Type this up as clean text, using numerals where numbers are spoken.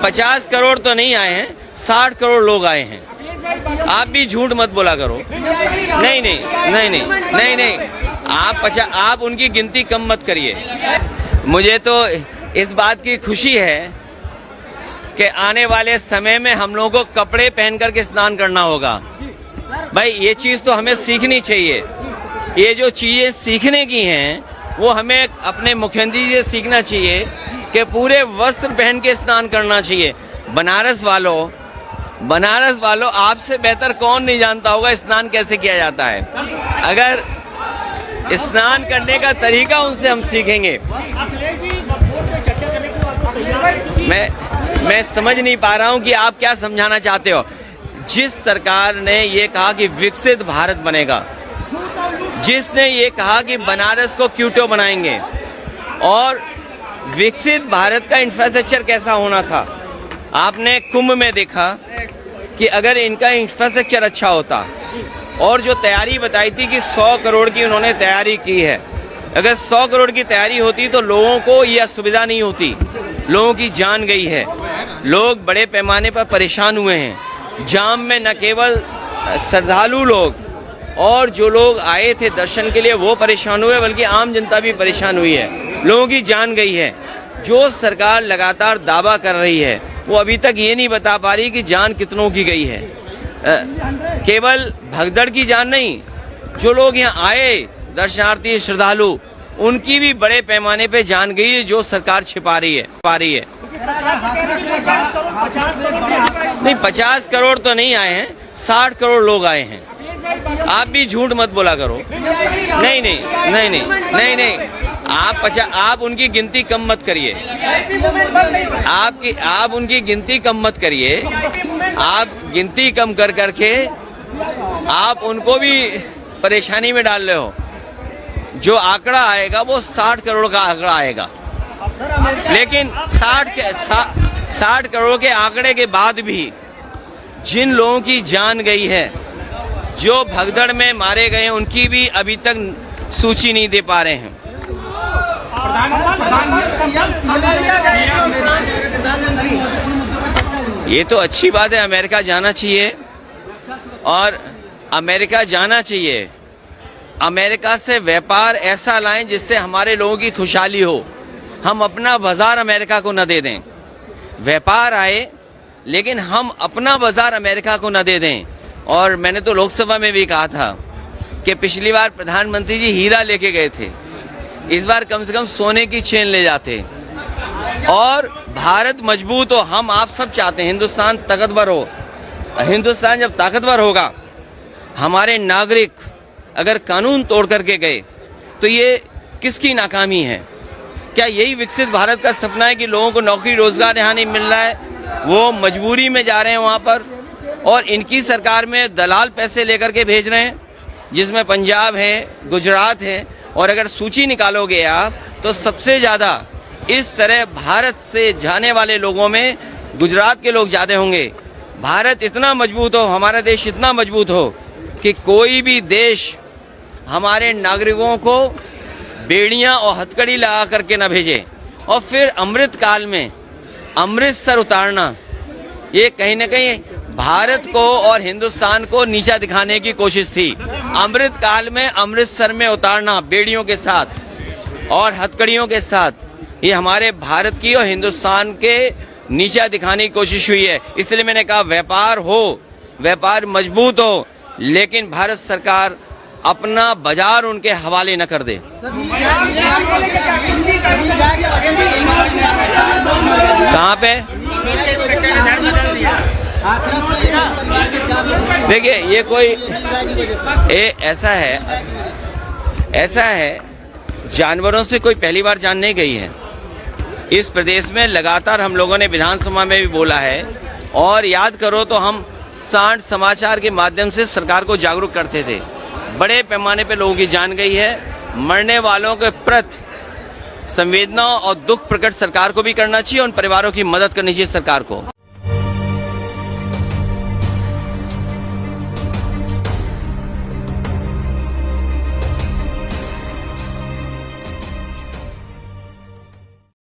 50 करोड़ तो नहीं आए हैं, 60 करोड़ लोग आए हैं। आप भी झूठ मत बोला करो। नहीं नहीं नहीं नहीं नहीं नहीं, आप उनकी गिनती कम मत करिए। मुझे तो इस बात की खुशी है कि आने वाले समय में हम लोगों को कपड़े पहन करके स्नान करना होगा। भाई ये चीज तो हमें सीखनी चाहिए। ये जो चीजें सीखने की हैं वो हमें अपने मुख्यमंत्री जी से सीखना चाहिए कि पूरे वस्त्र पहन के स्नान करना चाहिए। बनारस वालों आपसे बेहतर कौन नहीं जानता होगा स्नान कैसे किया जाता है। अगर स्नान करने का तरीका उनसे हम सीखेंगे। मैं समझ नहीं पा रहा हूं कि आप क्या समझाना चाहते हो। जिस सरकार ने ये कहा कि विकसित भारत बनेगा, जिसने ये कहा कि बनारस को क्यूटो बनाएंगे, और विकसित भारत का इंफ्रास्ट्रक्चर कैसा होना था आपने कुंभ में देखा कि अगर इनका इंफ्रास्ट्रक्चर अच्छा होता, और जो तैयारी बताई थी कि 100 करोड़ की उन्होंने तैयारी की है, अगर 100 करोड़ की तैयारी होती तो लोगों को यह असुविधा नहीं होती। लोगों की जान गई है, लोग बड़े पैमाने पर परेशान हुए हैं। जाम में न केवल श्रद्धालु लोग और जो लोग आए थे दर्शन के लिए वो परेशान हुए, बल्कि आम जनता भी परेशान हुई है। लोगों की जान गई है। जो सरकार लगातार दावा कर रही है वो अभी तक ये नहीं बता पा रही कि जान कितनों की गई है। केवल भगदड़ की जान नहीं, जो लोग यहाँ आए दर्शनार्थी श्रद्धालु, उनकी भी बड़े पैमाने पे जान गई है, जो सरकार छिपा रही है। नहीं, 50 करोड़ तो नहीं आए हैं, 60 करोड़ लोग आए हैं। आप भी झूठ मत बोला करो। नहीं नहीं नहीं नहीं नहीं नहीं, आप उनकी गिनती कम मत करिए। आप उनकी गिनती कम मत करिए। आप गिनती कम कर करके आप उनको भी परेशानी में डाल रहे हो। जो आंकड़ा आएगा वो 60 करोड़ का आंकड़ा आएगा, लेकिन 60 करोड़ के आंकड़े के बाद भी जिन लोगों की जान गई है, जो भगदड़ में मारे गए, उनकी भी अभी तक सूची नहीं दे पा रहे हैं। ये तो अच्छी बात है, अमेरिका जाना चाहिए और अमेरिका जाना चाहिए। अमेरिका से व्यापार ऐसा लाएं जिससे हमारे लोगों की खुशहाली हो। हम अपना बाजार अमेरिका को न दे दें। व्यापार आए लेकिन हम अपना बाजार अमेरिका को न दे दें। और मैंने तो लोकसभा में भी कहा था कि पिछली बार प्रधानमंत्री जी हीरा लेके गए थे, इस बार कम से कम सोने की चेन ले जाते और भारत मजबूत हो। हम आप सब चाहते हैं हिंदुस्तान ताकतवर हो। हिंदुस्तान जब ताकतवर होगा, हमारे नागरिक अगर कानून तोड़ करके गए तो ये किसकी नाकामी है? क्या यही विकसित भारत का सपना है कि लोगों को नौकरी रोजगार यहाँ नहीं मिल रहा है, वो मजबूरी में जा रहे हैं वहाँ पर, और इनकी सरकार में दलाल पैसे लेकर के भेज रहे हैं, जिसमें पंजाब है, गुजरात है। और अगर सूची निकालोगे आप तो सबसे ज़्यादा इस तरह भारत से जाने वाले लोगों में गुजरात के लोग ज़्यादा होंगे। भारत इतना मजबूत हो, हमारा देश इतना मजबूत हो कि कोई भी देश हमारे नागरिकों को बेड़ियां और हथकड़ी लगा करके न भेजे। और फिर अमृत काल में अमृतसर उतारना, ये कहीं ना कहीं भारत को और हिंदुस्तान को नीचा दिखाने की कोशिश थी। अमृत काल में अमृतसर में उतारना बेड़ियों के साथ और हथकड़ियों के साथ, ये हमारे भारत की और हिंदुस्तान के नीचा दिखाने की कोशिश हुई है। इसलिए मैंने कहा व्यापार हो, व्यापार मजबूत हो, लेकिन भारत सरकार अपना बाजार उनके हवाले न कर दे। कहाँ पे? देखिए ये कोई ऐसा है जानवरों से कोई पहली बार जान नहीं गई है। इस प्रदेश में लगातार हम लोगों ने विधानसभा में भी बोला है, और याद करो तो हम 60 समाचार के माध्यम से सरकार को जागरूक करते थे। बड़े पैमाने पे लोगों की जान गई है। मरने वालों के प्रति संवेदना और दुख प्रकट सरकार को भी करना चाहिए, उन परिवारों की मदद करनी चाहिए सरकार को।